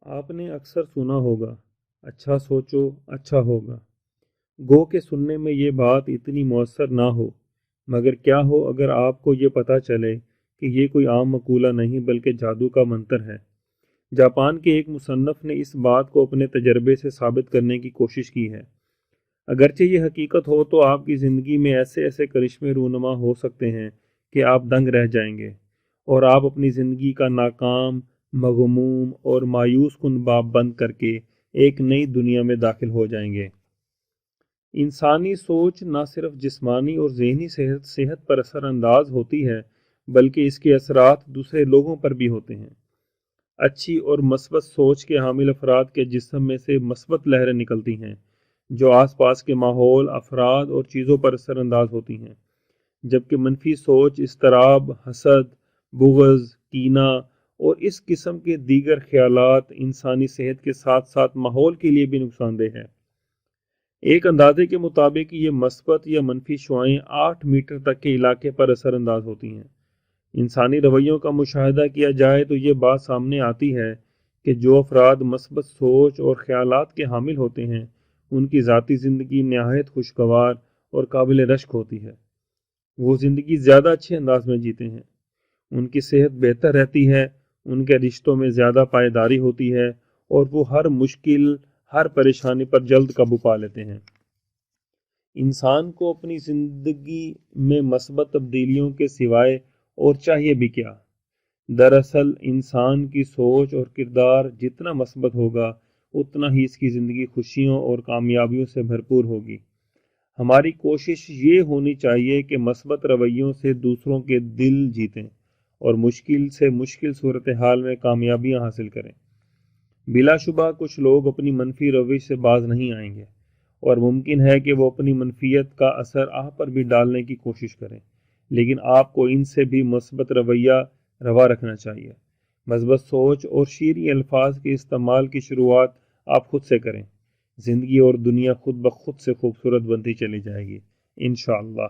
आपने अक्सर सुना होगा, अच्छा सोचो अच्छा होगा। गो के सुनने में ये बात इतनी मौसर ना हो, मगर क्या हो अगर आपको ये पता चले कि ये कोई आम मकूला नहीं बल्कि जादू का मंत्र है। जापान के एक मुसन्नफ़ ने इस बात को अपने तजर्बे से साबित करने की कोशिश की है। अगरचे ये हकीकत हो तो आपकी ज़िंदगी में ऐसे ऐसे करिश्मे रूनुमा हो सकते हैं कि आप दंग रह जाएंगे और आप अपनी ज़िंदगी का नाकाम, मगमूम और मायूस कुन बाब बंद करके एक नई दुनिया में दाखिल हो जाएंगे। इंसानी सोच न सिर्फ जिस्मानी और ज़हनी सेहत पर असरअंदाज होती है, बल्कि इसके असरात दूसरे लोगों पर भी होते हैं। अच्छी और मस्बत सोच के हामिल अफराद के जिस्म में से मस्बत लहरें निकलती हैं, जो आसपास के माहौल, अफराद और चीज़ों पर असरअंदाज होती हैं। जबकि मनफी सोच इस्तराब, हसद, बुग़्ज़, कीना और इस किस्म के दीगर ख़यालात इंसानी सेहत के साथ साथ माहौल के लिए भी नुकसानदेह है। एक अंदाजे के मुताबिक ये मस्बत या मनफी शुआएं 8 मीटर तक के इलाके पर असरअंदाज होती हैं। इंसानी रवैयों का मुशाहिदा किया जाए तो ये बात सामने आती है कि जो अफराद मस्बत सोच और ख़यालात के हामिल होते हैं, उनकी ज़ाती ज़िंदगी नहायत खुशगवार और काबिल रश्क होती है। वो ज़िंदगी ज़्यादा अच्छे अंदाज में जीते हैं, उनकी सेहत बेहतर रहती है, उनके रिश्तों में ज़्यादा पायदारी होती है और वो हर मुश्किल, हर परेशानी पर जल्द काबू पा लेते हैं। इंसान को अपनी ज़िंदगी में मस्बत तब्दीलियों के सिवाय और चाहिए भी क्या। दरअसल इंसान की सोच और किरदार जितना मस्बत होगा, उतना ही इसकी ज़िंदगी खुशियों और कामयाबियों से भरपूर होगी। हमारी कोशिश ये होनी चाहिए कि मस्बत रवैयों से दूसरों के दिल जीतें और मुश्किल से मुश्किल सूरत हाल में कामयाबियां हासिल करें। बिलाशुबा कुछ लोग अपनी मनफी रवैश से बाज नहीं आएंगे और मुमकिन है कि वो अपनी मनफियत का असर आप पर भी डालने की कोशिश करें, लेकिन आपको इनसे भी मस्बत रवैया रवा रखना चाहिए। मस्बत सोच और शीरी अल्फाज के इस्तेमाल की शुरुआत आप खुद से करें। ज़िंदगी और दुनिया खुद ब खुद से खूबसूरत बनती चली जाएगी, इंशाअल्लाह।